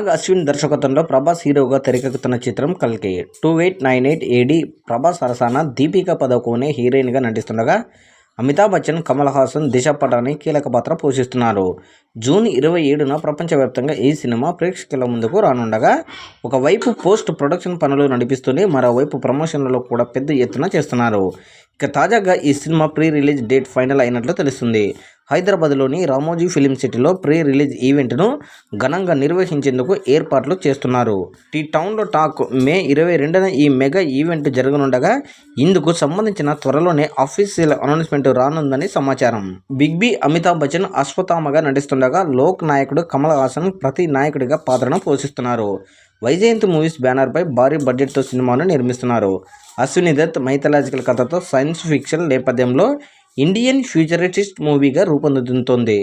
నాగ్ అశ్విన్ దర్శకత్వంలో ప్రభాస్ హీరోగా తెరకెక్కుతున్న చిత్రం కల్కి. 2898 AD ప్రభాస్ సరసన దీపికా పదుకొనె హీరోయిన్గా నటిస్తుండగా అమితాబ్ బచ్చన్, కమల్ హాసన్, దిశా పటాని కీలక పాత్ర పోషిస్తున్నారు. జూన్ 27న ప్రపంచవ్యాప్తంగా ఈ సినిమా ప్రేక్షకుల ముందుకు రానుండగా ఒకవైపు పోస్ట్ ప్రొడక్షన్ పనులు నడిపిస్తూనే మరోవైపు ప్రమోషన్లలో కూడా పెద్ద ఎత్తున చేస్తున్నారు. ఇక తాజాగా ఈ cinema pre release date final అయినట్లు తెలుస్తుంది. హైదరాబాద్లోని రామోజీ ఫిలిం సిటీలో ప్రీ రిలీజ్ ఈవెంట్ను ఘనంగా నిర్వహించేందుకు ఏర్పాట్లు చేస్తున్నారు. టీ టౌన్లో టాక్ మే 22న ఈ మెగా ఈవెంట్ జరగనుండగా ఇందుకు సంబంధించిన త్వరలోనే అఫీషియల్ అనౌన్స్మెంట్ రానుందని సమాచారం. బిగ్ బి అమితాబ్ బచ్చన్ అశ్వత్థామగా నటిస్తుండగా లోక్ నాయకుడు కమల్ హాసన్ ప్రతి నాయకుడిగా పాత్రను పోషిస్తున్నారు. వైజయంతి మూవీస్ బ్యానర్పై భారీ బడ్జెట్తో సినిమాను నిర్మిస్తున్నారు. అశ్విని దత్ మైథలాజికల్ కథతో సైన్స్ ఫిక్షన్ నేపథ్యంలో ఇండియన్ ఫ్యూచరిస్టిక్ మూవీగా రూపొందుతోంది.